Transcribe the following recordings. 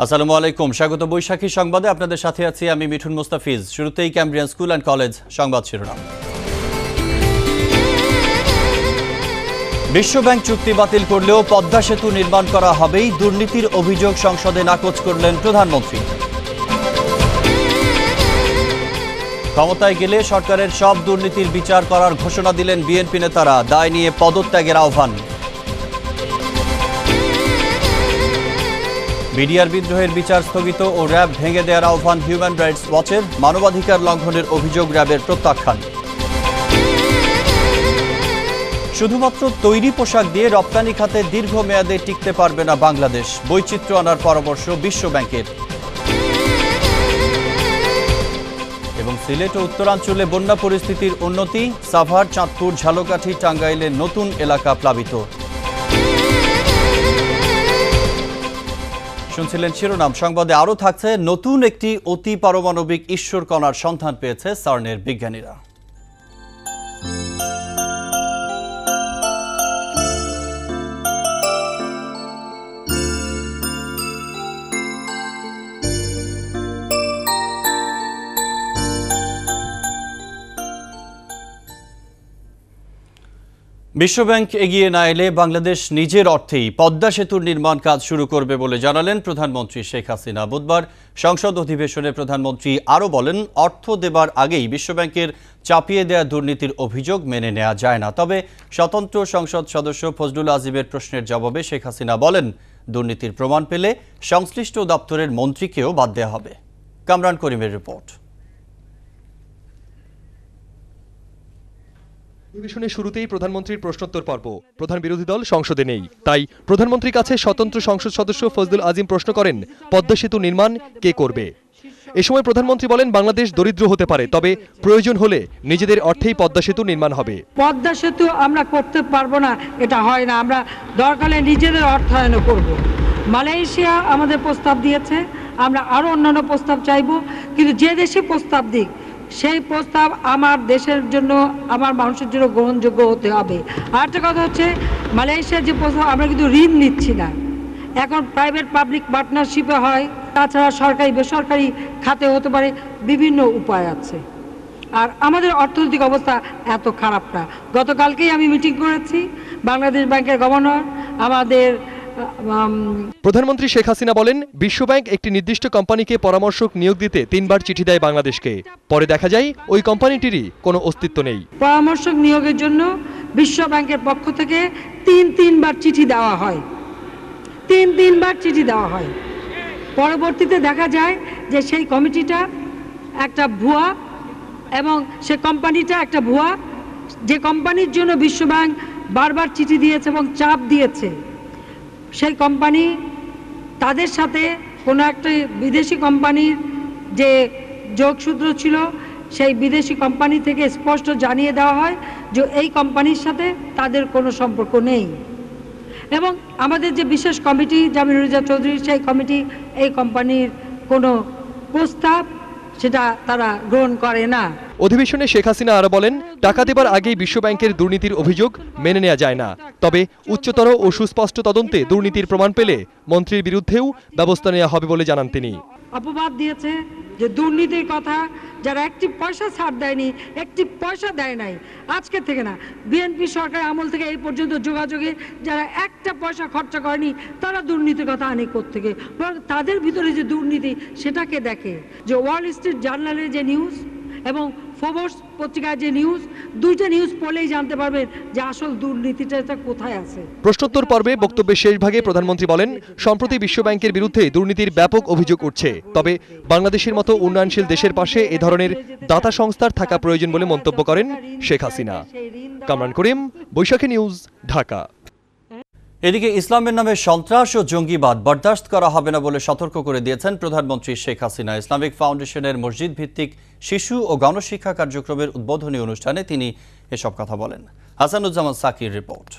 আসসালামু আলাইকুম, স্বাগত বৈশাখী সংবাদে। আপনাদের সাথে আছি আমি মিঠুন মুস্তাফিজ। শুরুতেই ক্যামব্রিয়ান স্কুল অ্যান্ড কলেজ সংবাদ শিরোনাম। বিশ্বব্যাংক চুক্তি বাতিল করলেও পদ্মা সেতু নির্মাণ করা হবেই, দুর্নীতির অভিযোগ সংসদে নাকচ করলেন প্রধানমন্ত্রী। ক্ষমতায় গেলে সরকারের সব দুর্নীতির বিচার করার ঘোষণা দিলেন বিএনপি নেতারা, দায় নিয়ে পদত্যাগের আহ্বান। বিডিআর বিদ্রোহের বিচার স্থগিত ও র্যাব ভেঙে দেওয়ার আহ্বান হিউম্যান রাইটস ওয়াচের, মানবাধিকার লঙ্ঘনের অভিযোগ র্যাবের প্রত্যাখ্যান। শুধুমাত্র তৈরি পোশাক দিয়ে রপ্তানি খাতে দীর্ঘমেয়াদে টিকতে পারবে না বাংলাদেশ, বৈচিত্র্য আনার পরামর্শ বিশ্বব্যাংকের। এবং সিলেট ও উত্তরাঞ্চলে বন্যা পরিস্থিতির উন্নতি, সাভার, চাঁদপুর, ঝালকাঠি, টাঙ্গাইলে নতুন এলাকা প্লাবিত। শুনছিলেন শিরোনাম। সংবাদে আরও থাকছে, নতুন একটি অতি পারমাণবিক ঈশ্বরকণার সন্ধান পেয়েছে সার্নের বিজ্ঞানীরা। বিশ্বব্যাংক এগিয়ে না এলে বাংলাদেশ নিজের অর্থেই পদ্মা সেতুর নির্মাণ কাজ শুরু করবে বলে জানালেন প্রধানমন্ত্রী শেখ হাসিনা। বুধবার সংসদ অধিবেশনে প্রধানমন্ত্রী আরও বলেন, অর্থ দেবার আগেই বিশ্বব্যাংকের চাপিয়ে দেয়া দুর্নীতির অভিযোগ মেনে নেওয়া যায় না। তবে স্বতন্ত্র সংসদ সদস্য ফজলুল আজিমের প্রশ্নের জবাবে শেখ হাসিনা বলেন, দুর্নীতির প্রমাণ পেলে সংশ্লিষ্ট দপ্তরের মন্ত্রীকেও বাদ দেওয়া হবে। কামরান করিমের রিপোর্ট। অধিবেশনের শুরুতেই প্রধানমন্ত্রীর প্রশ্নোত্তর পর্ব। প্রধান বিরোধী দল সংসদে নেই, তাই প্রধানমন্ত্রীর কাছে স্বতন্ত্র সংসদ সদস্য ফজলুল আজিম প্রশ্ন করেন, পদ্মা সেতু নির্মাণ কে করবে? এ সময় প্রধানমন্ত্রী বলেন, বাংলাদেশ দরিদ্র হতে পারে, তবে প্রয়োজন হলে নিজেদের অর্থেই পদ্মা সেতু নির্মাণ হবে। পদ্মা সেতু আমরা করতে পারবো না, এটা হয় না। আমরা দরকারে নিজেদের অর্থায়ন করব। মালয়েশিয়া আমাদের প্রস্তাব দিয়েছে, আমরা আরও অন্যান্য প্রস্তাব চাইব, কিন্তু যে দেশে প্রস্তাব দিক সেই প্রস্তাব আমার দেশের জন্য, আমার মানুষের জন্য গ্রহণযোগ্য হতে হবে। আরেকটা কথা হচ্ছে, মালয়েশিয়ার যে প্রস্তাব, আমরা কিন্তু ঋণ নিচ্ছি না, এখন প্রাইভেট পাবলিক পার্টনারশিপে হয়, তাছাড়া সরকারি বেসরকারি খাতে হতে পারে, বিভিন্ন উপায় আছে। আর আমাদের অর্থনৈতিক অবস্থা এত খারাপ না। গতকালকেই আমি মিটিং করেছি বাংলাদেশ ব্যাংকের গভর্নর, আমাদের প্রধানমন্ত্রী শেখ হাসিনা বলেন, বিশ্বব্যাংক একটি নির্দিষ্ট কোম্পানিকে পরামর্শক নিয়োগ দিতে 3 বার চিঠি দেয় বাংলাদেশকে। পরে দেখা যায় ওই কোম্পানিটিরই কোনো অস্তিত্ব নেই। পরামর্শক নিয়োগের জন্য বিশ্বব্যাংকের পক্ষ থেকে তিন বার চিঠি দেওয়া হয়, তিন বার চিঠি দেওয়া হয়। পরবর্তীতে দেখা যায় যে সেই কমিটিটা একটা ভুয়া এবং সে কোম্পানিটা একটা ভুয়া। যে কোম্পানির জন্য বিশ্বব্যাংক বারবার চিঠি দিয়েছে এবং চাপ দিয়েছে, সেই কোম্পানি, তাদের সাথে কোনো একটা বিদেশি কোম্পানির যে যোগসূত্র ছিল, সেই বিদেশি কোম্পানি থেকে স্পষ্ট জানিয়ে দেওয়া হয় যে এই কোম্পানির সাথে তাদের কোনো সম্পর্ক নেই। এবং আমাদের যে বিশেষ কমিটি, জামিনুর রেজা চৌধুরী, সেই কমিটি এই কোম্পানির কোনো প্রস্তাব সেটা তারা গ্রহণ করে না। অধিবেশনে শেখ হাসিনা আরো বলেন, টাকা দেবার আগেই বিশ্বব্যাংকের দুর্নীতির অভিযোগ মেনে নেওয়া যায় না, তবে উচ্চতর ও সুস্পষ্ট তদন্তে দুর্নীতির প্রমাণ পেলে মন্ত্রীর বিরুদ্ধেও ব্যবস্থা নেওয়া হবে বলে জানান তিনি। অপবাদ দিয়েছে যে দুর্নীতির কথা, যারা একটি পয়সা ছাড় দেয়নি, একটি পয়সা দেয় নাই, আজকে থেকে না, বিএনপি সরকার আমল থেকে এই পর্যন্ত যোগাযোগে যারা একটা পয়সা খরচা করেনি, তারা দুর্নীতির কথা আনে কোত্থেকে? বরং তাদের ভিতরে যে দুর্নীতি সেটাকে দেখে। যে ওয়াল স্ট্রিট জার্নালের যে নিউজ এবং ফোর্বস পত্রিকার যে নিউজ, দুইটা নিউজ পড়লেই জানতে পারবেন যে আসল দুর্নীতিটা কোথায় আছে। প্রশ্নোত্তর পর্বে বক্তব্যের শেষ ভাগে প্রধানমন্ত্রী বলেন, সম্প্রতি বিশ্বব্যাংকের বিরুদ্ধে দুর্নীতির ব্যাপক অভিযোগ উঠছে, তবে বাংলাদেশের মতো উন্নয়নশীল দেশের পাশে এ ধরনের দাতা সংস্থার থাকা প্রয়োজন বলে মন্তব্য করেন শেখ হাসিনা। কামরান করিম, বৈশাখী নিউজ, ঢাকা। এদিকে ইসলামের নামে সন্ত্রাস ও জঙ্গিবাদ বরদাস্ত করা হবে না বলে সতর্ক করে দিয়েছেন প্রধানমন্ত্রী শেখ হাসিনা। ইসলামিক ফাউন্ডেশনের মসজিদ ভিত্তিক শিশু ও গণশিক্ষা কার্যক্রমের উদ্বোধনী অনুষ্ঠানে তিনি এসব কথা বলেন। হাসানুজ্জামান সাকির রিপোর্ট।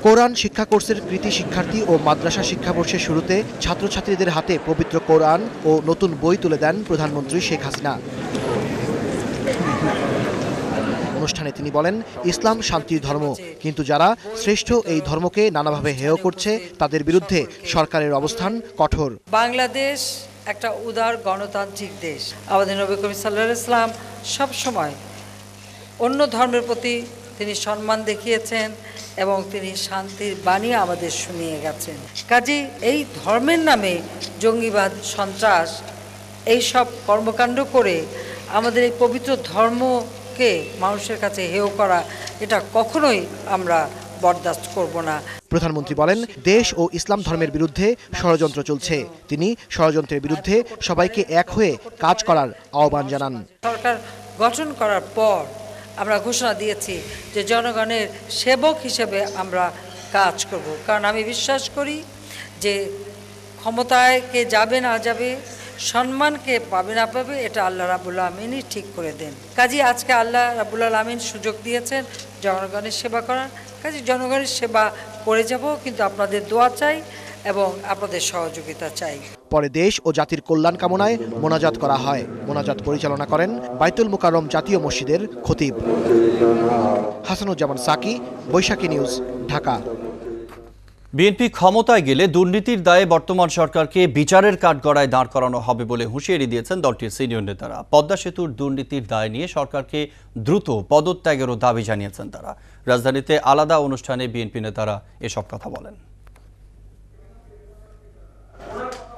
কোরআন শিক্ষা কোর্সের কৃতি শিক্ষার্থী ও মাদ্রাসা শিক্ষাবর্ষের শুরুতে ছাত্রছাত্রীদের হাতে পবিত্র কোরআন ও নতুন বই তুলে দেন প্রধানমন্ত্রী শেখ হাসিনা। অনুষ্ঠানে তিনি বলেন, ইসলাম শান্তির ধর্ম, কিন্তু যারা শ্রেষ্ঠ এই ধর্মকে নানাভাবে হেয় করছে তাদের বিরুদ্ধে সরকারের অবস্থান কঠোর। বাংলাদেশ একটা উদার গণতান্ত্রিক দেশ। আমাদের নবী করিম সাল্লাল্লাহু আলাইহি ওয়াসাল্লাম সবসময় অন্য ধর্মের প্রতি তিনি সম্মান দেখিয়েছেন এবং তিনি শান্তির বাণী আমাদের শুনিয়ে গেছেন। কাজেই এই ধর্মের নামে জঙ্গিবাদ, সন্ত্রাস এইসব কর্মকাণ্ড করে আমাদের এই পবিত্র ধর্মকে মানুষের কাছে হেয় করা, এটা কখনোই আমরা বরদাস্ত করব না। প্রধানমন্ত্রী বলেন, দেশ ও ইসলাম ধর্মের বিরুদ্ধে ষড়যন্ত্র চলছে। তিনি ষড়যন্ত্রের বিরুদ্ধে সবাইকে এক হয়ে কাজ করার আহ্বান জানান। সরকার গঠন করার পর আমরা ঘোষণা দিয়েছি যে জনগণের সেবক হিসেবে আমরা কাজ করব, কারণ আমি বিশ্বাস করি যে ক্ষমতায় কে যাবে না যাবে, সম্মানকে পাবে না পাবে, এটা আল্লাহ রাব্বুল আমিনই ঠিক করে দেন। কাজে আজকে আল্লাহ রাব্বুল আমিন সুযোগ দিয়েছেন জনগণের সেবা করার, কাজে জনগণের সেবা করে যাব, কিন্তু আপনাদের দোয়া চাই এবং আপনাদের সহযোগিতা চাই। পরে দেশ ও জাতির কল্যাণ কামনায় মোনাজাত করা হয়। মোনাজাত পরিচালনা করেন বাইতুল মুকাররম জাতীয় মসজিদের খতিব। হাসানুজ্জামান সাকি, বৈশাখী নিউজ, ঢাকা। বিএনপি ক্ষমতায় গেলে দুর্নীতির দায়ে বর্তমান সরকারকে বিচারের কাঠগড়ায় দাঁড় করানো হবে বলে হুঁশিয়ারি দিয়েছেন দলটির সিনিয়র নেতারা। পদ্মা সেতুর দুর্নীতির দায় নিয়ে সরকারকে দ্রুত পদত্যাগেরও দাবি জানিয়েছেন তারা। রাজধানীতে আলাদা অনুষ্ঠানে বিএনপি নেতারা এসব কথা বলেন।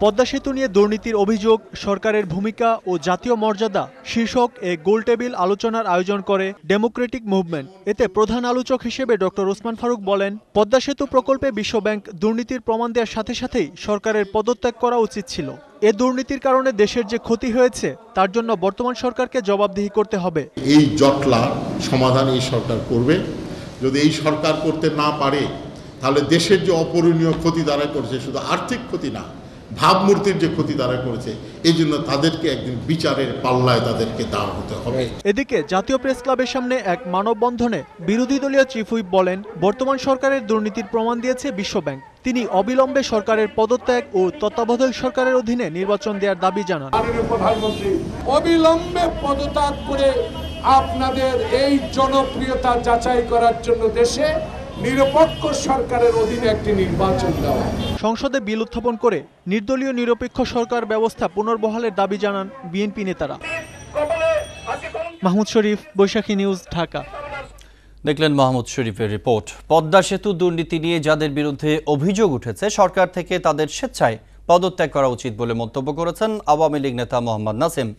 পদ্মা সেতু নিয়ে দুর্নীতির অভিযোগ, সরকারের ভূমিকা ও জাতীয় মর্যাদা শীর্ষক এ গোলটেবিল আলোচনার আয়োজন করে ডেমোক্রেটিক মুভমেন্ট। এতে প্রধান আলোচক হিসেবে ডক্টর ওসমান ফারুক বলেন, পদ্মা সেতু প্রকল্পে বিশ্বব্যাংক দুর্নীতির প্রমাণ দেওয়ার সাথে সাথেই সরকারের পদত্যাগ করা উচিত ছিল। এ দুর্নীতির কারণে দেশের যে ক্ষতি হয়েছে তার জন্য বর্তমান সরকারকে জবাবদিহি করতে হবে। এই জটলা সমাধান এই সরকার করবে। যদি এই সরকার করতে না পারে তাহলে দেশের যে অপূরণীয় ক্ষতি তারা করেছে, শুধু আর্থিক ক্ষতি না, ভাবমূর্তির যে ক্ষতি তারা করেছে, এই জন্য তাদেরকে একদিন বিচারের পাল্লায় তাদেরকে দাঁড় হতে হবে। এদিকে জাতীয় প্রেস ক্লাবের সামনে এক মানববন্ধনে বিরোধী দলীয় চিফ হুইপ বলেন, বর্তমান সরকারের দুর্নীতির প্রমাণ দিয়েছে বিশ্বব্যাংক। তিনি অবিলম্বে সরকারের পদত্যাগ ও তত্ত্বাবধায়ক সরকারের অধীনে নির্বাচন দেওয়ার দাবি জানান। প্রধানমন্ত্রী অবিলম্বে পদত্যাগ করে আপনাদের এই জনপ্রিয়তা যাচাই করার জন্য দেশে নিরপেক্ষ সরকারের অধীনে একটি নির্বাচন দেওয়া। সংসদে বিল উত্থাপন করে নির্দলীয় নিরপেক্ষ সরকার ব্যবস্থা পুনর্বহালের দাবি জানান বিএনপি নেতারা। মাহমুদ শরীফ, বৈশাখী নিউজ, ঢাকা। দেখলেন মাহমুদ শরীফের রিপোর্ট। পদ্মা সেতু দুর্নীতি নিয়ে যাদের বিরুদ্ধে অভিযোগ উঠেছে, সরকার থেকে তাদের স্বেচ্ছায় পদত্যাগ করা উচিত বলে মন্তব্য করেছেন আওয়ামী লীগ নেতা মোহাম্মদ নাসিম।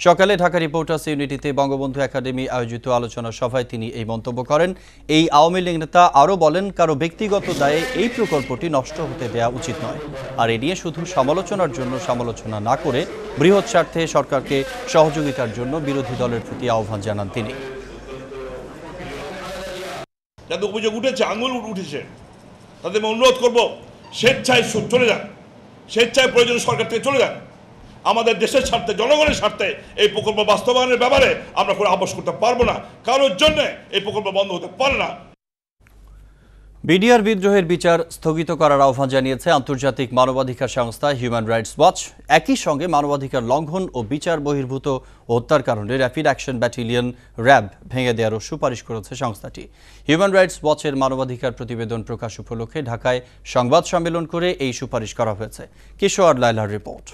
সকালে ঢাকা রিপোর্টার্স ইউনিটিতে বঙ্গবন্ধু একাডেমি আয়োজিত আলোচনা সভায় তিনি এই মন্তব্য করেন। এই আওয়ামী লীগ নেতা আরও বলেন, কারো ব্যক্তিগত দায়ে এই প্রকল্পটি নষ্ট হতে দেওয়া উচিত নয়। আর এ নিয়ে শুধু সমালোচনার জন্য সমালোচনা না করে বৃহৎ স্বার্থে সরকারকে সহযোগিতার জন্য বিরোধী দলের প্রতি আহ্বান জানান তিনি। যাদের অভিযোগ উঠেছে, আঙুল উঠেছে, তাদের অনুরোধ করবো স্বেচ্ছায় চলে যান, স্বেচ্ছায় প্রয়োজনীয় সরকার থেকে চলে যান। আমাদের দেশের স্বার্থে, জনগণের স্বার্থে এই প্রকল্প বাস্তবায়নের ব্যাপারে আমরা কোনো আপোষ করতে পারবো না। কারোর জন্য এই প্রকল্প বন্ধ হতে পারে না। বিডিআর বিদ্রোহের বিচার স্থগিত করার আহ্বান জানিয়েছে আন্তর্জাতিক মানবাধিকার সংস্থা হিউম্যান রাইটস ওয়াচ। একই সঙ্গে মানবাধিকার লঙ্ঘন ও বিচার বহির্ভূত হত্যার কারণে র্যাপিড অ্যাকশন ব্যাটালিয়ন র্যাব ভেঙে দেওয়ারও সুপারিশ করেছে সংস্থাটি। হিউম্যান রাইটস ওয়াচের মানবাধিকার প্রতিবেদন প্রকাশ উপলক্ষে ঢাকায় সংবাদ সম্মেলন করে এই সুপারিশ করা হয়েছে। কিশোর লাইলার রিপোর্ট।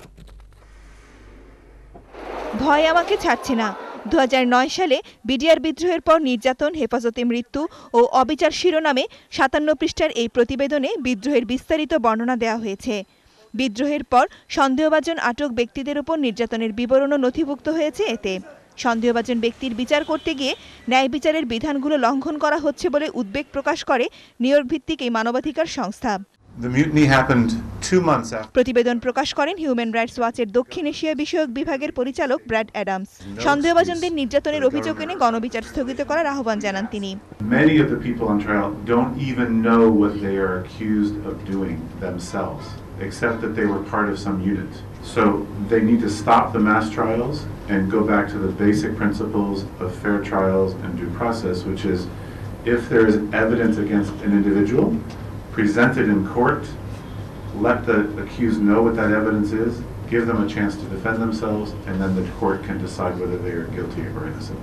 ভয় আমাকে ছাড়ছে না। 2009 সালে বিডিআর বিদ্রোহের পর নির্যাতন, হেফাজতে মৃত্যু ও অবিচার শিরোনামে 57 পৃষ্ঠার এই প্রতিবেদনে বিদ্রোহের বিস্তারিত বর্ণনা দেওয়া হয়েছে। বিদ্রোহের পর সন্দেহভাজন আটক ব্যক্তিদের উপর নির্যাতনের বিবরণও নথিভুক্ত হয়েছে এতে। সন্দেহভাজন ব্যক্তির বিচার করতে গিয়ে ন্যায় বিচারের বিধানগুলো লঙ্ঘন করা হচ্ছে বলে উদ্বেগ প্রকাশ করে নিউ ইয়র্ক ভিত্তিক এই মানবাধিকার সংস্থা। প্রতিবেদন প্রকাশ করেন হিউম্যান রাইটস ওয়াচের দক্ষিণ এশিয়া বিষয়ক বিভাগের পরিচালক ব্র্যাড অ্যাডামস। সন্দেহভাজনদের নির্যাতনের অভিযোগ এনে গণবিচার স্থগিত করার আহ্বান জানান তিনি। Many of the people on trial don't even know what they are accused of doing themselves, except that they were part of some unit. So they need to stop the mass trials and go back to the basic principles of fair trials and due process, which is if there is evidence against an individual presented in court, let the accused know what that evidence is, give them a chance to defend themselves, and then the court can decide whether they are guilty or innocent.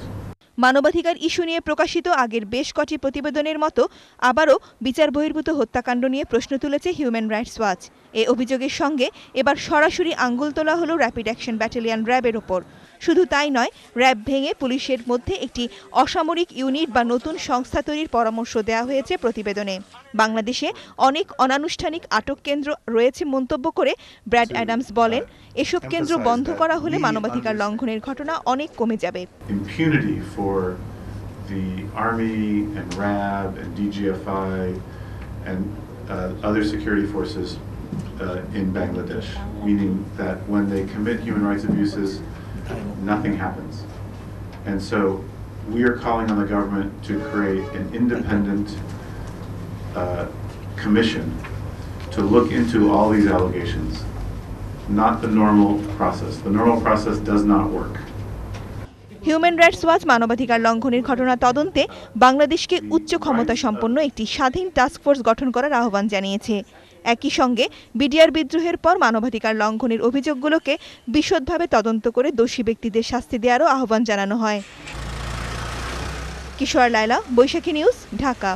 মানবাধিকার issue নিয়ে প্রকাশিত আগের বেশ কটি প্রতিবেদনের মতো আবারও বিচার বহির্ভূত হত্যাকাণ্ড নিয়ে প্রশ্ন তুলেছে হিউম্যান রাইটস ওয়াচ। এই অভিযোগের সঙ্গে এবার সরাসরি আঙ্গুল তোলা হলো র্যাপিড অ্যাকশন ব্যাটালিয়ন র্যাবের ওপর। শুধু তাই নয়, র্যাব ভেঙে পুলিশের মধ্যে একটি অসামরিক ইউনিট বা নতুন সংস্থা তৈরির পরামর্শ দেওয়া হয়েছে প্রতিবেদনে। বাংলাদেশে অনেক অনানুষ্ঠানিক আটক কেন্দ্র রয়েছে মন্তব্য করে ব্র্যাড অ্যাডামস বলেন, এসব কেন্দ্র বন্ধ করা হলে মানবাধিকার লঙ্ঘনের ঘটনা অনেক কমে যাবে। Impunity for the Army and RAB and DGFI and other security forces in Bangladesh, meaning that when they commit human rights abuses, nothing happens. And so we are calling on the government to create an independent commission to look into all these allegations, not the normal process. The normal process does not work. Human rights watch মানবাধিকার লঙ্ঘনের ঘটনা তদন্তে বাংলাদেশকে উচ্চ ক্ষমতা সম্পন্ন একটি স্বাধীন টাস্কফোর্স গঠন করার আহ্বান জানিয়েছে। একই সঙ্গে বিডিআর বিদ্রোহের পর মানবাধিকার লঙ্ঘনের অভিযোগগুলোকে বিশদভাবে তদন্ত করে দোষী ব্যক্তিদের শাস্তি দেওয়ারও আহ্বান জানানো হয়। কিশোর লায়লা, বৈশাখী নিউজ, ঢাকা।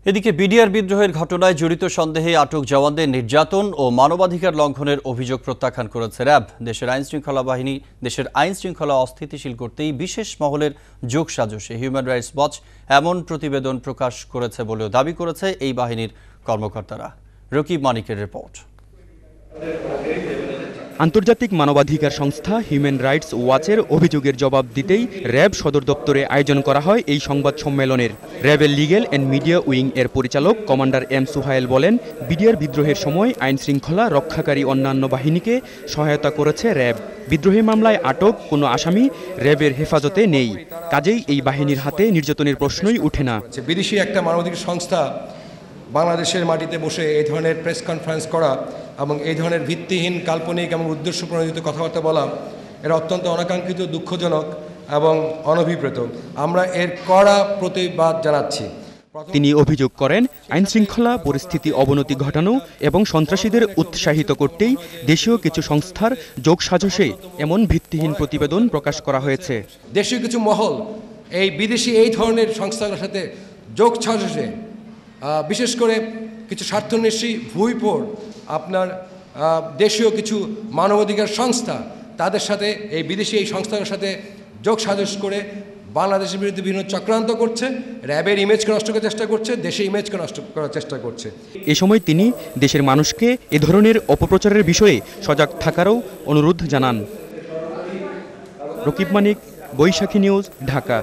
এদিকে বিডিআর বিদ্রোহের ঘটনায় জড়িত সন্দেহে আটক জওয়ানদের নির্যাতন ও মানবাধিকার লঙ্ঘনের অভিযোগ প্রত্যাখ্যান করেছে র্যাব। দেশের আইনশৃঙ্খলা বাহিনী দেশের আইনশৃঙ্খলা অস্থিতিশীল করতেই বিশেষ মহলের যোগসাজশে হিউম্যান রাইটস ওয়াচ এমন প্রতিবেদন প্রকাশ করেছে বলেও দাবি করেছে এই বাহিনীর কর্মকর্তারা। রকিব মানিকের রিপোর্ট। আন্তর্জাতিক মানবাধিকার সংস্থা হিউম্যান রাইটস ওয়াচের অভিযোগের জবাব দিতেই র্যাব সদর দপ্তরে আয়োজন করা হয় এই সংবাদ সম্মেলনের। র্যাবের লিগ্যাল অ্যান্ড মিডিয়া উইং এর পরিচালক কমান্ডার এম সুহাইল বলেন, বিডিআর বিদ্রোহের সময় আইন শৃঙ্খলা রক্ষাকারী অন্যান্য বাহিনীকে সহায়তা করেছে র্যাব। বিদ্রোহী মামলায় আটক কোনো আসামি র্যাবের হেফাজতে নেই, কাজেই এই বাহিনীর হাতে নির্যাতনের প্রশ্নই ওঠে না। বিদেশি একটা মানবাধিকার সংস্থা বাংলাদেশের মাটিতে বসে এই ধরনের প্রেস কনফারেন্স করা এবং এই ধরনের ভিত্তিহীন, কাল্পনিক এবং উদ্দেশ্য প্রণোদিত কথাবার্তা বলা এর অত্যন্ত অনাকাঙ্ক্ষিত, দুঃখজনক এবং অনভিপ্রেত। আমরা এর কড়া প্রতিবাদ জানাচ্ছি। তিনি অভিযোগ করেন, আইনশৃঙ্খলা পরিস্থিতি অবনতি ঘটানো এবং সন্ত্রাসীদের উৎসাহিত করতেই দেশীয় কিছু সংস্থার যোগসাজশে এমন ভিত্তিহীন প্রতিবেদন প্রকাশ করা হয়েছে। দেশীয় কিছু মহল এই বিদেশি এই ধরনের সংস্থাগুলোর সাথে যোগসাজশে, বিশেষ করে কিছু স্বার্থন্বেষী ভুইপোর আপনার দেশীয় কিছু মানবাধিকার সংস্থা, তাদের সাথে এই বিদেশি এই সংস্থার সাথে যোগসাজশ করে বাংলাদেশের বিরুদ্ধে বিভিন্ন চক্রান্ত করছে, র্যাবের ইমেজকে নষ্ট করার চেষ্টা করছে, দেশের ইমেজকে নষ্ট করার চেষ্টা করছে। এ সময় তিনি দেশের মানুষকে এ ধরনের অপপ্রচারের বিষয়ে সজাগ থাকারও অনুরোধ জানান। রকিব মানিক, বৈশাখী নিউজ, ঢাকা।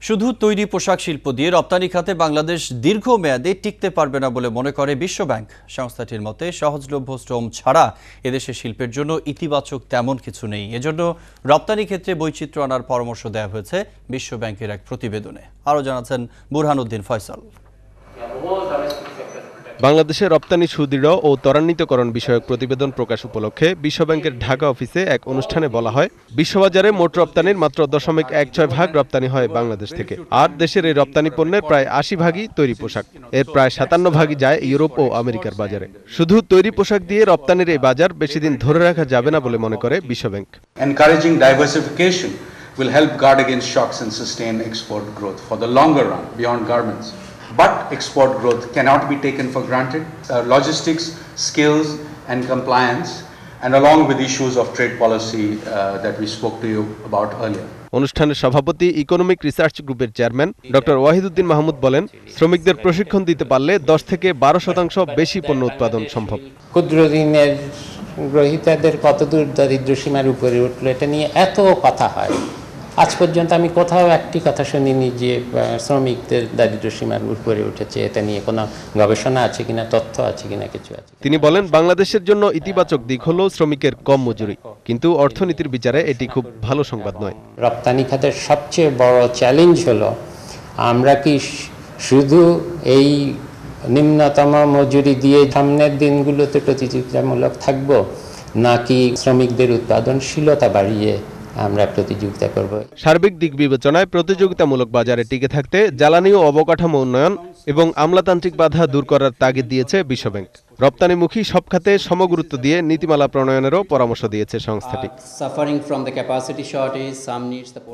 শুধু তৈরি পোশাক শিল্প দিয়ে রপ্তানি খাতে বাংলাদেশ দীর্ঘমেয়াদে টিকতে পারবে না বলে মনে করে বিশ্বব্যাংক। সংস্থাটির মতে সহজলভ্য শ্রম ছাড়া এদেশের শিল্পের জন্য ইতিবাচক তেমন কিছু নেই। এজন্য রপ্তানি ক্ষেত্রে বৈচিত্র্য আনার পরামর্শ দেওয়া হয়েছে বিশ্বব্যাংকের এক প্রতিবেদনে। আরও জানাচ্ছেন বুরহানুদ্দিন ফয়সাল। বাংলাদেশের রপ্তানি সুদৃঢ় ও ত্বরান্বিতকরণ বিষয়ক প্রতিবেদন প্রকাশ উপলক্ষে বিশ্বব্যাংকের ঢাকা অফিসে এক অনুষ্ঠানে বলা হয়, বিশ্ববাজারে মোট রপ্তানির মাত্র 0.16% রপ্তানি হয় বাংলাদেশ থেকে। আর দেশের এই রপ্তানি পণ্যের প্রায় 80% তৈরি পোশাক, এর প্রায় 57% যায় ইউরোপ ও আমেরিকার বাজারে। শুধু তৈরি পোশাক দিয়ে রপ্তানির এই বাজার বেশি দিন ধরে রাখা যাবে না বলে মনে করে বিশ্বব্যাংক। Encouraging diversification will help guard against shocks and sustain export growth for the longer run beyond garments. But export growth cannot be taken for granted. Logistics, skills and compliance, and along with issues of trade policy that we spoke to you about earlier. অনুষ্ঠানের সভাপতি economic research গ্রুপের chairman doctor Wahiduddin Mahmud বলেন, শ্রমিকদের প্রশিক্ষণ দিতে পারলে 10 থেকে 12% বেশি পণ্য উৎপাদন সম্ভব। ক্ষুদ্র ঋণের গ্রহীতাদের কতদূর দারিদ্র সীমার উপরে উঠলো, এটা নিয়ে এত কথা হয়। আজ পর্যন্ত আমি কোথাও একটি কথা শুনিনি যে শ্রমিকদের দারিদ্র সীমার উপরে উঠেছে। এটা নিয়ে কোনো গবেষণা আছে কিনা, তথ্য আছে কিনা, কিছু আছে। তিনি বলেন, বাংলাদেশের জন্য ইতিবাচক দিক হলো শ্রমিকের কম মজুরি, কিন্তু অর্থনীতির বিচারে এটি খুব ভালো সংবাদ নয়। রপ্তানি খাতের সবচেয়ে বড় চ্যালেঞ্জ হলো, আমরা কি শুধু এই নিম্নতম মজুরি দিয়ে সামনের দিনগুলোতে প্রতিযোগিতামূলক থাকব, নাকি শ্রমিকদের উৎপাদনশীলতা বাড়িয়ে আমরা প্রতিযোগিতা করব। সার্বিক দিক বিবেচনায় প্রতিযোগিতামূলক বাজারে টিকে থাকতে জ্বালানি ও অবকাঠামো উন্নয়ন এবং আমলাতান্ত্রিক বাধা দূর করার তাগিদ দিয়েছে বিশ্বব্যাংক। রপ্তানিমুখী সব খাতে সমগুরুত্ব দিয়ে নীতিমালা প্রণয়নেরও পরামর্শ দিয়েছে সংস্থাটি।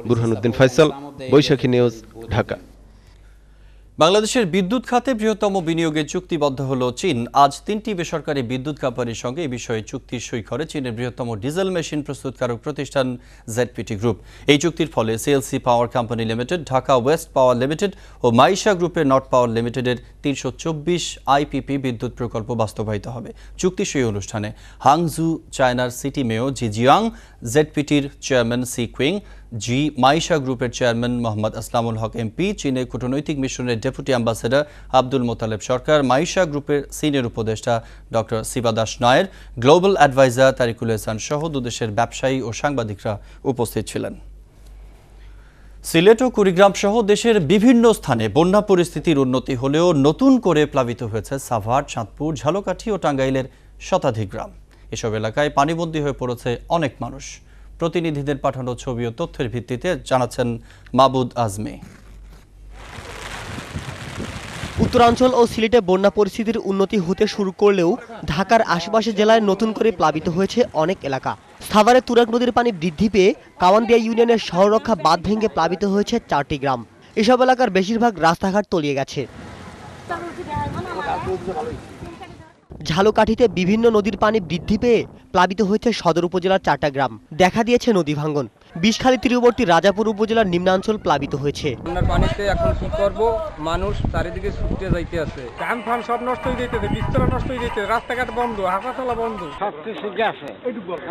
বুরহানুদ্দিন ফয়সাল, বৈশাখী নিউজ, ঢাকা। বাংলাদেশের বিদ্যুৎ খাতে বৃহত্তম বিনিয়োগের চুক্তিবদ্ধ হল চীন। আজ 3টি বেসরকারি বিদ্যুৎ কোম্পানির সঙ্গে এই বিষয়ে চুক্তি সই করে চীনের বৃহত্তম ডিজেল মেশিন প্রস্তুতকারক প্রতিষ্ঠান জেডপিটি গ্রুপ। এই চুক্তির ফলে CLC power company limited, Dhaka west power limited ও মাইশা গ্রুপের নর্থ পাওয়ার লিমিটেডের 324 আইপিপি বিদ্যুৎ প্রকল্প বাস্তবায়িত হবে। চুক্তি সই অনুষ্ঠানে হাংজু চায়নার সিটি মেয়র জি জিয়াং, জেডপিটির চেয়ারম্যান সি কুইং, মাইশা গ্রুপের চেয়ারম্যান মোহাম্মদ আসলামুল হক এমপি, চীনের কূটনৈতিক মিশনের ডেপুটি অ্যাম্বাসেডর আব্দুল মোতালেব সরকার, মাইশা গ্রুপের সিনিয়র উপদেষ্টা ডক্টর শিবাদাস নায়ের, গ্লোবাল অ্যাডভাইজার তারিকুল এহসান সহ দুদেশের ব্যবসায়ী ও সাংবাদিকরা উপস্থিত ছিলেন। সিলেট ও কুড়িগ্রাম সহ দেশের বিভিন্ন স্থানে বন্যা পরিস্থিতির উন্নতি হলেও নতুন করে প্লাবিত হয়েছে সাভার, চাঁদপুর, ঝালকাঠি ও টাঙ্গাইলের শতাধিক গ্রাম। এসব এলাকায় পানিবন্দী হয়ে পড়েছে অনেক মানুষ। প্রতিনিধিদের পাঠানো ছবি ও তথ্যের ভিত্তিতে জানাচ্ছেন মাবুদ আজমি। উত্তরাঞ্চল ও সিলেটে বন্যা পরিস্থিতির উন্নতি হতে শুরু করলেও ঢাকার আশেপাশের জেলায় নতুন করে প্লাবিত হয়েছে অনেক এলাকা। সাভারে তুরাগ নদীর পানি বৃদ্ধি পেয়ে কাওয়ান্দিয়া ইউনিয়নের শহররক্ষা বাঁধ ভেঙে প্লাবিত হয়েছে 4টি গ্রাম। এসব এলাকার বেশিরভাগ রাস্তাঘাট তলিয়ে গেছে। ঝালকাঠিতে বিভিন্ন নদীর পানি বৃদ্ধি পেয়ে প্লাবিত হয়েছে সদর উপজেলার 4টা গ্রাম। দেখা দিয়েছে নদী ভাঙ্গন। বিষখালী তীরবর্তী রাজাপুর উপজেলার নিম্নাঞ্চল প্লাবিত হয়েছে। পানিতে এখন কি করব, মানুষ চারিদিকে ছুটে যাইতে আছে, কাম ফান সব নষ্ট হয়ে যাইতেছে, বিস্তর নষ্ট হয়ে যাইতেছে, রাস্তাঘাট বন্ধ, হাঁটাচলা বন্ধ, সবকিছু গেছে।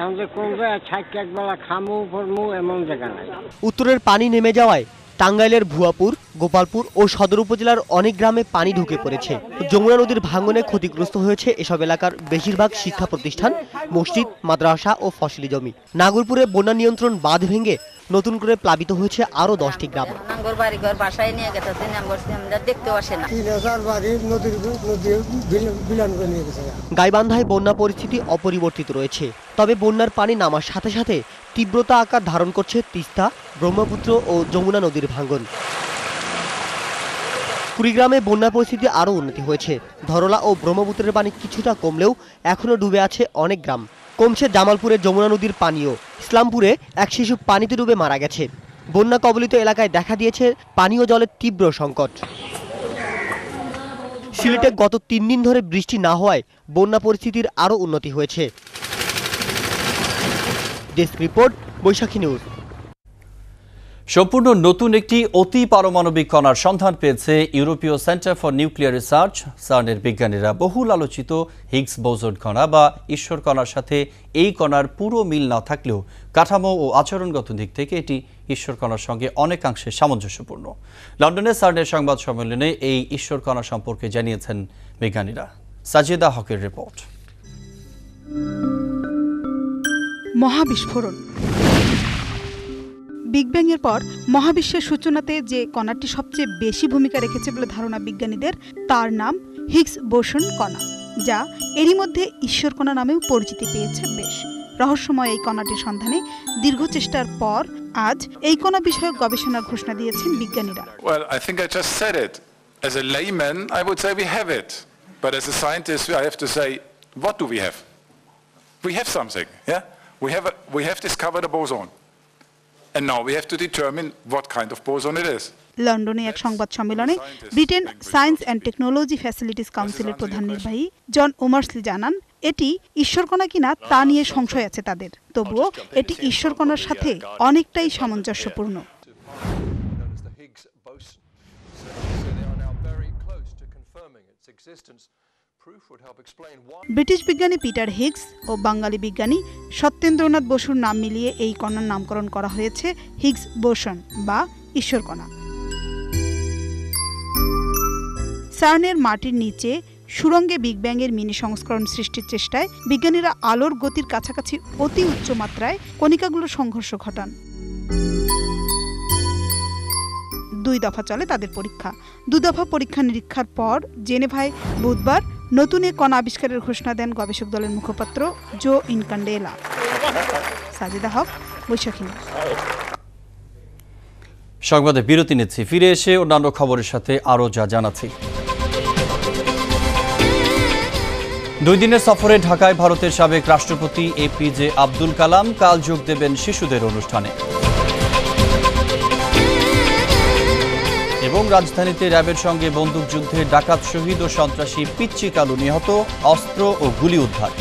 আমাদের কোন জায়গায় ছাইক একবেলা খামু ফরমু এমন জায়গা নাই। উত্তরের পানি নেমে যাওয়ায় টাঙ্গাইলের ভুয়াপুর, গোপালপুর ও সদর উপজেলার অনেক গ্রামে পানি ঢুকে পড়েছে। যমুনা নদীর ভাঙনে ক্ষতিগ্রস্ত হয়েছে এসব এলাকার বেশিরভাগ শিক্ষা প্রতিষ্ঠান, মসজিদ, মাদ্রাসা ও ফসলি জমি। নাগরপুরে বন্যা নিয়ন্ত্রণ বাঁধ ভেঙে নতুন করে প্লাবিত হয়েছে আরো 10টি গ্রাম। গাইবান্ধায় বন্যা পরিস্থিতি অপরিবর্তিত রয়েছে, তবে বন্যার পানি নামার সাথে সাথে তীব্রতা আকার ধারণ করছে তিস্তা, ব্রহ্মপুত্র ও যমুনা নদীর ভাঙন। কুড়িগ্রামে বন্যা পরিস্থিতি আরও উন্নতি হয়েছে। ধরলা ও ব্রহ্মপুত্রের পানি কিছুটা কমলেও এখনও ডুবে আছে অনেক গ্রাম। কমছে জামালপুরের যমুনা নদীর পানিও। ইসলামপুরে এক শিশু পানিতে ডুবে মারা গেছে। বন্যা কবলিত এলাকায় দেখা দিয়েছে পানীয় জলের তীব্র সংকট। সিলেটে গত 3 দিন ধরে বৃষ্টি না হওয়ায় বন্যা পরিস্থিতির আরও উন্নতি হয়েছে। ডেস্ক রিপোর্ট, বৈশাখী নিউজ। সম্পূর্ণ নতুন একটি অতি পারমাণবিক কণার সন্ধান পেয়েছে ইউরোপীয় সেন্টার ফর নিউক্লিয়ার রিসার্চ, সার্নের বিজ্ঞানীরা। বহুল আলোচিত হিগস বোসন কণা বা ঈশ্বর কণার সাথে এই কণার পুরো মিল না থাকলেও কাঠামো ও আচরণগত দিক থেকে এটি ঈশ্বর কণার সঙ্গে অনেকাংশে সামঞ্জস্যপূর্ণ। লন্ডনে সার্নের সংবাদ সম্মেলনে এই ঈশ্বর কণা সম্পর্কে জানিয়েছেন বিজ্ঞানীরা। সাজিদা হকের রিপোর্ট। মহাবিস্ফোরণ। বিগ ব্যাং এর পর মহাবিশ্বের সূচনাতে যে কণাটি সবচেয়ে বেশি ভূমিকা রেখেছে বলে ধারণা বিজ্ঞানীদের, তার নাম হিগস বোসন কণা, যা এরই মধ্যে ঈশ্বর কণা নামেও পরিচিতি পেয়েছে বেশ। রহস্যময় এই কণাটির সন্ধানে দীর্ঘ চেষ্টার পর আজ এই কণা বিষয়ক গবেষণার ঘোষণা দিয়েছেন বিজ্ঞানীরা। Well, I think I just said it. As a layman, I would say we have it. But as a scientist, I have to say, what do we have? We have something, yeah? We have discovered a boson. And now we have to determine what kind of boson it is. লন্ডনে এক সংবাদ সম্মেলনে Britain science and technology facilities কাউন্সিলের প্রধান নির্বাহী জন ওমার্সলি জানান, এটি ঈশ্বরকণা কিনা তা নিয়ে সংশয় আছে তাদের, তবুও এটি ঈশ্বরকণার সাথে অনেকটাই সামঞ্জস্যপূর্ণ। ব্রিটিশ বিজ্ঞানী পিটার হিগস ও বাঙালি বিজ্ঞানী সত্যেন্দ্রনাথ বসুর নাম মিলিয়ে এই কণার নামকরণ করা হয়েছে হিগস বোসন বা ঈশ্বর কণা। সার্নের মাটির নিচে সুড়ঙ্গে বিগ ব্যাং এর মিনি সংস্করণ সৃষ্টির চেষ্টায় বিজ্ঞানীরা আলোর গতির কাছাকাছি অতি উচ্চ মাত্রায় কণিকাগুলোর সংঘর্ষ ঘটান। 2 দফা চলে তাদের পরীক্ষা। 2 দফা পরীক্ষা নিরীক্ষার পর জেনেভায় বুধবার নতুন এক কণা আবিষ্কারের ঘোষণা দেন গবেষক দলের মুখপাত্র জো ইনকান্ডেলা। সাজিদা হক, বৈশাখী। সংবাদে বিরতি নিচ্ছি, ফিরে এসে অন্যান্য খবরের সাথে আরও যা জানাচ্ছি। দুই দিনের সফরে ঢাকায় ভারতের সাবেক রাষ্ট্রপতি এপিজে আব্দুল কালাম কাল যোগ দেবেন শিশুদের অনুষ্ঠানে। এবং রাজধানীতে র্যাবের সঙ্গে বন্দুকযুদ্ধে ডাকাত শহীদ ও সন্ত্রাসী পিচ্চি কালু নিহত, অস্ত্র ও গুলি উদ্ধার।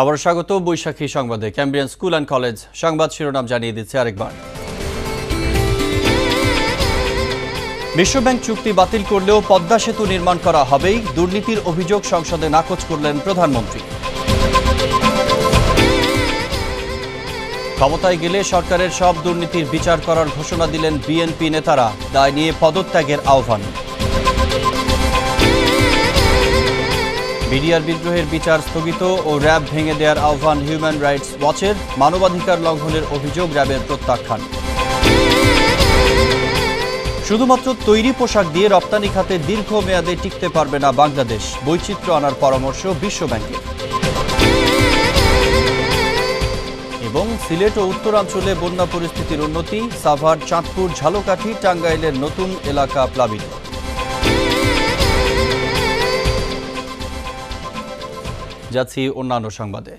আবার স্বাগত বৈশাখী সংবাদে। ক্যামব্রিয়ান স্কুল অ্যান্ড কলেজ সংবাদ শিরোনাম জানিয়ে দিচ্ছে আরেকবার। বিশ্বব্যাংক চুক্তি বাতিল করলেও পদ্মা সেতু নির্মাণ করা হবেই, দুর্নীতির অভিযোগ সংসদে নাকচ করলেন প্রধানমন্ত্রী। ক্ষমতায় গেলে সরকারের সব দুর্নীতির বিচার করার ঘোষণা দিলেন বিএনপি নেতারা, দায় নিয়ে পদত্যাগের আহ্বান। বিডিআর বিদ্রোহের বিচার স্থগিত ও র্যাব ভেঙে দেওয়ার আহ্বান হিউম্যান রাইটস ওয়াচের, মানবাধিকার লঙ্ঘনের অভিযোগ র্যাবের প্রত্যাখ্যান। শুধুমাত্র তৈরি পোশাক দিয়ে রপ্তানি খাতে দীর্ঘমেয়াদে টিকতে পারবে না বাংলাদেশ, বৈচিত্র্য আনার পরামর্শ বিশ্বব্যাংকের। এবং সিলেট ও উত্তরাঞ্চলে বন্যা পরিস্থিতির উন্নতি, সাভার, চাঁদপুর, ঝালকাঠি, টাঙ্গাইলের নতুন এলাকা প্লাবিত। যাচ্ছি অন্যান্য সংবাদে।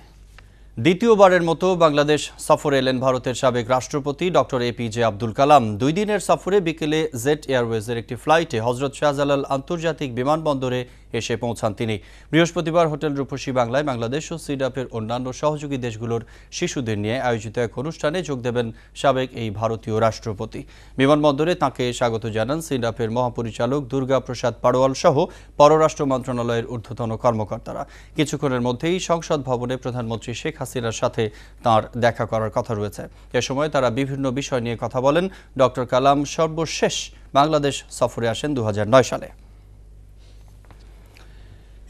দ্বিতীয়বারের মতো বাংলাদেশ সফরে এলেন ভারতের সাবেক রাষ্ট্রপতি ডক্টর এপিজে আব্দুল কালাম। 2 দিনের সফরে বিকেলে জেট এয়ারওয়েজের একটি ফ্লাইটে হজরত শাহজালাল আন্তর্জাতিক বিমানবন্দরে এসে পৌঁছান তিনি। বৃহস্পতিবার হোটেল রূপসী বাংলায় বাংলাদেশ ও সিডাপের অন্যান্য সহযোগী দেশগুলোর শিশুদের নিয়ে আয়োজিত এক অনুষ্ঠানে যোগ দেবেন সাবেক এই ভারতীয় রাষ্ট্রপতি। বিমানবন্দরে তাঁকে স্বাগত জানান সিডাপের মহাপরিচালক দুর্গা প্রসাদ পাড়োয়াল সহ পররাষ্ট্র মন্ত্রণালয়ের ঊর্ধ্বতন কর্মকর্তারা। কিছুক্ষণের মধ্যেই সংসদ ভবনে প্রধানমন্ত্রী শেখ হাসিনার সাথে তাঁর দেখা করার কথা রয়েছে। এ সময় তারা বিভিন্ন বিষয় নিয়ে কথা বলেন। ডক্টর কালাম সর্বশেষ বাংলাদেশ সফরে আসেন 2009 সালে।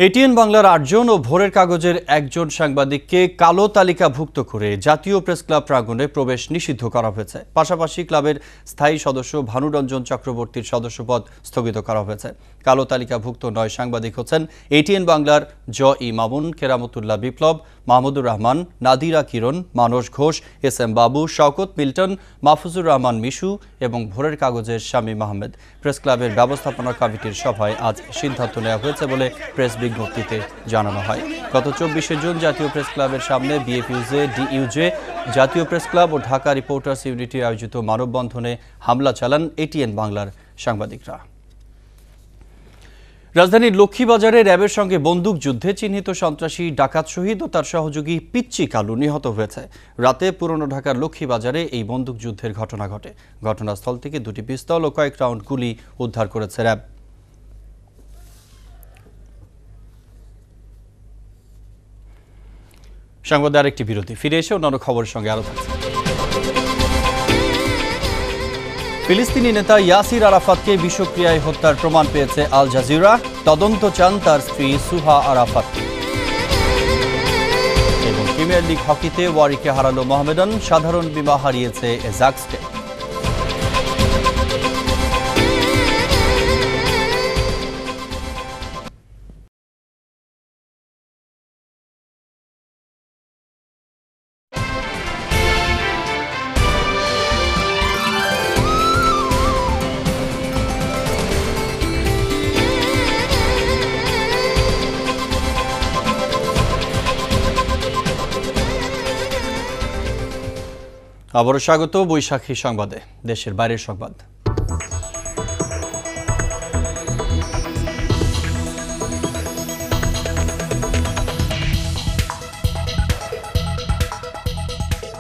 এটিএন বাংলার 8 জন ও ভোরের কাগজের 1 জন সাংবাদিককে কালো তালিকাভুক্ত করে জাতীয় প্রেস ক্লাব প্রাঙ্গণে প্রবেশ নিষিদ্ধ করা হয়েছে। পাশাপাশি ক্লাবের স্থায়ী সদস্য ভানুরঞ্জন চক্রবর্তীর সদস্যপদ স্থগিত করা হয়েছে। কালো তালিকাভুক্ত 9 সাংবাদিক হচ্ছেন এটিএন বাংলার ই মামুন, কেরামতুল্লাহ বিপ্লব, মাহমুদুর রহমান, নাদিরা কিরণ, মানস ঘোষ, SM বাবু, শওকত মিল্টন, মাহফুজুর রহমান মিশু এবং ভোরের কাগজের শামীম আহমেদ। প্রেস ক্লাবের ব্যবস্থাপনা কমিটির সভায় আজ সিদ্ধান্ত নেওয়া হয়েছে বলে প্রেস বিজ্ঞপ্তিতে জানানো হয়। গত 24 জুন জাতীয় প্রেস ক্লাবের সামনে বিএফইউজে, ডিইউজে, জাতীয় প্রেস ক্লাব ও ঢাকা রিপোর্টার্স ইউনিটি আয়োজিত মানববন্ধনে হামলা চালান এটিএন বাংলার সাংবাদিকরা। রাজধানীর লক্ষ্মীবাজারে র্যাবের সঙ্গে বন্দুকযুদ্ধে চিহ্নিত সন্ত্রাসী ডাকাত শহীদ ও তার সহযোগী পিচ্চি কালু নিহত হয়েছে। রাতে পুরনো ঢাকার লক্ষ্মীবাজারে এই বন্দুকযুদ্ধের ঘটনা ঘটে। ঘটনাস্থল থেকে 2টি পিস্তল ও কয়েক রাউন্ড গুলি উদ্ধার করেছে র্যাব। সংবাদে আরেকটি বিরতি, ফিরে এসে অন্যান্য খবরের সঙ্গে আরো থাকছে। ফিলিস্তিনি নেতা ইয়াসির আরাফাতকে বিষক্রিয়ায় হত্যার প্রমাণ পেয়েছে আল জাজিরা। তদন্ত চান তার স্ত্রী সুহা আরাফাত। এবং প্রিমিয়ার লিগ হকিতে ওয়ারিকে হারালো মোহামেডান, সাধারণ বীমা হারিয়েছে এজাক্সকে। আবারও স্বাগত বৈশাখী সংবাদে। দেশের বাইরের সংবাদ।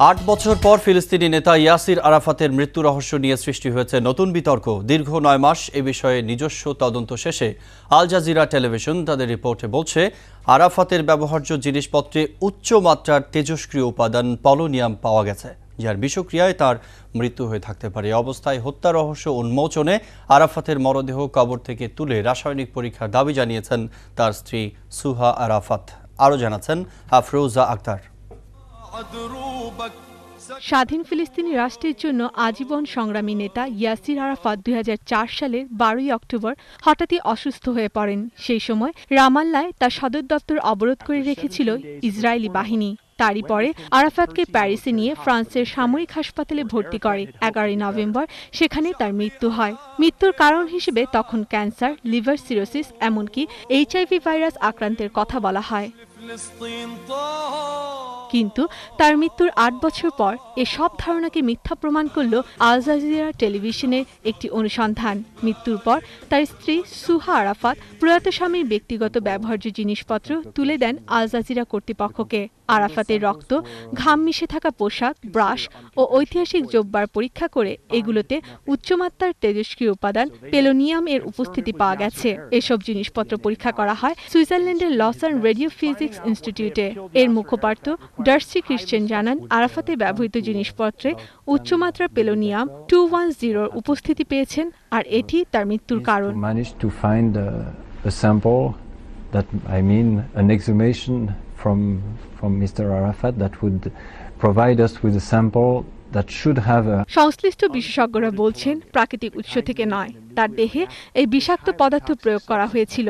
8 বছর পর ফিলিস্তিনি নেতা ইয়াসির আরাফাতের মৃত্যু রহস্য নিয়ে সৃষ্টি হয়েছে নতুন বিতর্ক। দীর্ঘ 9 মাস এ বিষয়ে নিজস্ব তদন্ত শেষে আল জাজিরা টেলিভিশন তাদের রিপোর্টে বলছে, আরাফাতের ব্যবহার্য জিনিসপত্রে উচ্চ মাত্রার তেজস্ক্রিয় উপাদান পলোনিয়াম পাওয়া গেছে, যার বিষক্রিয়ায় তার মৃত্যু হয়ে থাকতে পারে। অবস্থায় হত্যা রহস্য উন্মোচনে আরাফাতের মরদেহ কবর থেকে তুলে রাসায়নিক পরীক্ষার দাবি জানিয়েছেন তার স্ত্রী সুহা আরাফাত। আরও জানাচ্ছেন আফরোজা আক্তার। স্বাধীন ফিলিস্তিনি রাষ্ট্রের জন্য আজীবন সংগ্রামী নেতা ইয়াসির আরাফাত 2004 সালের 12ই অক্টোবর হঠাৎই অসুস্থ হয়ে পড়েন। সেই সময় রামাল্লায় তার সদর দপ্তর অবরোধ করে রেখেছিল ইসরায়েলি বাহিনী। তারই পরে আরাফাতকে প্যারিসে নিয়ে ফ্রান্সের সামরিক হাসপাতালে ভর্তি করে। 11ই নভেম্বর সেখানে তার মৃত্যু হয়। মৃত্যুর কারণ হিসেবে তখন ক্যান্সার, লিভার সিরোসিস, এমনকি HIV ভাইরাস আক্রান্তের কথা বলা হয়। কিন্তু তার মৃত্যুর 8 বছর পর এসব ধারণাকে মিথ্যা প্রমাণ করল আল জাজিরা টেলিভিশনের একটি অনুসন্ধান। মৃত্যুর পর তার স্ত্রী সুহা আরাফাত প্রয়াত স্বামীর ব্যক্তিগত ব্যবহার্য জিনিসপত্র তুলে দেন আল জাজিরা কর্তৃপক্ষকে। আরাফাতের রক্ত, ঘাম মিশে থাকা পোশাক, ব্রাশ ও ঐতিহাসিক জব্বার পরীক্ষা করে এগুলোতে উচ্চমাত্রার তেজস্ক্রিয় উপাদান পেলোনিয়াম এর উপস্থিতি পাওয়া গেছে। এসব জিনিসপত্র পরীক্ষা করা হয় সুইজারল্যান্ডের লসান রেডিও ফিজিক্স ইনস্টিটিউটে। এর মুখপাত্র ডার্সি ক্রিশ্চিয়ান জানান, আরাফাতে ব্যবহৃত জিনিসপত্রে উচ্চমাত্রার পেলোনিয়াম 210 উপস্থিতি পেয়েছেন, আর এটি তার মৃত্যুর কারণ। From Mr. Arafat that would provide us with a sample that should have a সংশ্লিষ্ট বিশেষজ্ঞরা বলছেন, প্রাকৃতিক উৎস থেকে নয়, তার দেহে এই বিষাক্ত পদার্থ প্রয়োগ করা হয়েছিল।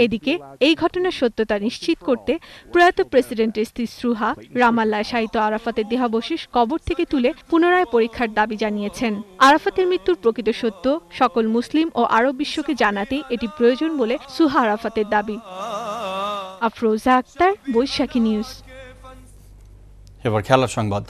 এদিকে এই ঘটনার সত্যতা নিশ্চিত করতে প্রয়াত প্রেসিডেন্টের স্ত্রী সুহা রামাল্লায় শায়িত আরাফাতের দেহাবশেষ কবর থেকে তুলে পুনরায় পরীক্ষার দাবি জানিয়েছেন। আরাফাতের মৃত্যুর প্রকৃত সত্য সকল মুসলিম ও আরব বিশ্বকে জানাতে এটি প্রয়োজন বলে সুহা আরাফাতের দাবি। আফরোজা আক্তার, বৈশাখী নিউজ। এবার খেলার সংবাদ।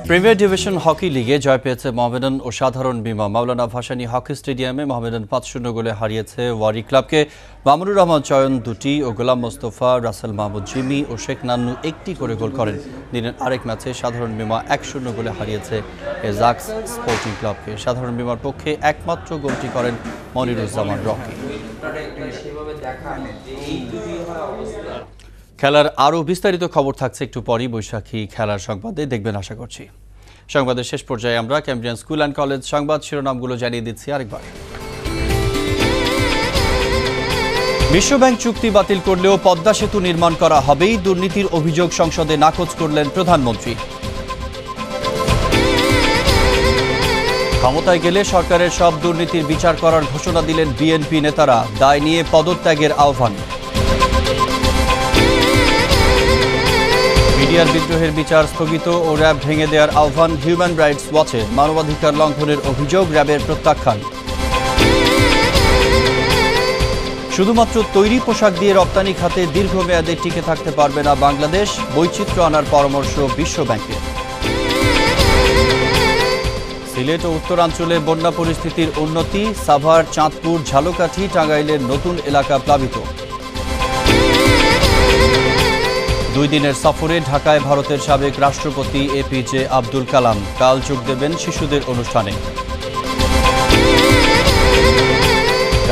প্রিমিয়ার ডিভিশন হকি লিগে জয় পেয়েছে মোহামেডান ও সাধারণ বীমা। মাওলানা ভাসানী হকি স্টেডিয়ামে মোহামেডান 5-0 গোলে হারিয়েছে ওয়ারি ক্লাবকে। মামুনুর রহমান চয়ন 2টি ও গোলাম মোস্তফা, রাসেল মাহমুদ জিমি ও শেখ নান্নু 1টি করে গোল করেন। দিনের আরেক ম্যাচে সাধারণ বীমা 1-0 গোলে হারিয়েছে এজাক্স স্পোর্টিং ক্লাবকে। সাধারণ বীমার পক্ষে একমাত্র গোলটি করেন মনিরুজ্জামান রকি। খেলার আরও বিস্তারিত খবর থাকছে একটু পরই বৈশাখী খেলার সংবাদে, দেখবেন আশা করছি। সংবাদের শেষ পর্যায়ে আমরা ক্যামব্রিয়ান স্কুল অ্যান্ড কলেজ সংবাদ শিরোনামগুলো জানিয়ে দিচ্ছি আরেকবার। বিশ্বব্যাংক চুক্তি বাতিল করলেও পদ্মা সেতু নির্মাণ করা হবেই, দুর্নীতির অভিযোগ সংসদে নাকচ করলেন প্রধানমন্ত্রী। ক্ষমতায় গেলে সরকারের সব দুর্নীতির বিচার করার ঘোষণা দিলেন বিএনপি নেতারা, দায় নিয়ে পদত্যাগের আহ্বান। মিডিয়ার বিদ্রোহের বিচার স্থগিত ও র্যাব ভেঙে দেওয়ার আহ্বান হিউম্যান রাইটস ওয়াচের, মানবাধিকার লঙ্ঘনের অভিযোগ র্যাবের প্রত্যাখ্যান। শুধুমাত্র তৈরি পোশাক দিয়ে রপ্তানি খাতে দীর্ঘমেয়াদে টিকে থাকতে পারবে না বাংলাদেশ, বৈচিত্র্য আনার পরামর্শ বিশ্বব্যাংকের। সিলেট ও উত্তরাঞ্চলে বন্যা পরিস্থিতির উন্নতি, সাভার, চাঁদপুর, ঝালকাঠি, টাঙ্গাইলের নতুন এলাকা প্লাবিত। 2 দিনের সফরে ঢাকায় ভারতের সাবেক রাষ্ট্রপতি এপিজে আব্দুল কালাম, কাল যোগ দেবেন শিশুদের অনুষ্ঠানে।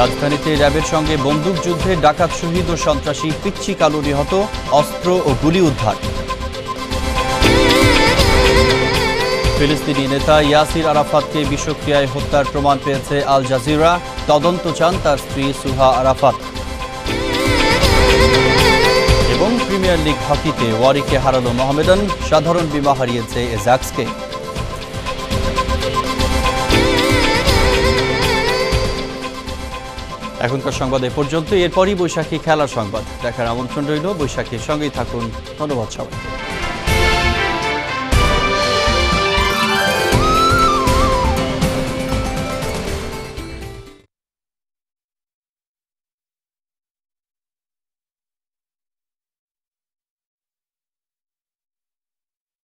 রাজধানীতে র্যাবের সঙ্গে বন্দুকযুদ্ধে ডাকাত শহীদ ও সন্ত্রাসী পিচ্চি কালু নিহত, অস্ত্র ও গুলি উদ্ধার। ফিলিস্তিনি নেতা ইয়াসির আরাফাতকে বিষক্রিয়ায় হত্যার প্রমাণ পেয়েছে আল জাজিরা, তদন্ত চান তার স্ত্রী সুহা আরাফাত। এবং প্রিমিয়ার লিগ হকিতে ওয়ারিকে হারালো মোহামেডান, সাধারণ বীমা হারিয়েছে এজাক্সকে। এখনকার সংবাদ এ পর্যন্ত, এরপরই বৈশাখী খেলার সংবাদ দেখার আমন্ত্রণ রইল। বৈশাখীর সঙ্গেই থাকুন। ধন্যবাদ সবাই।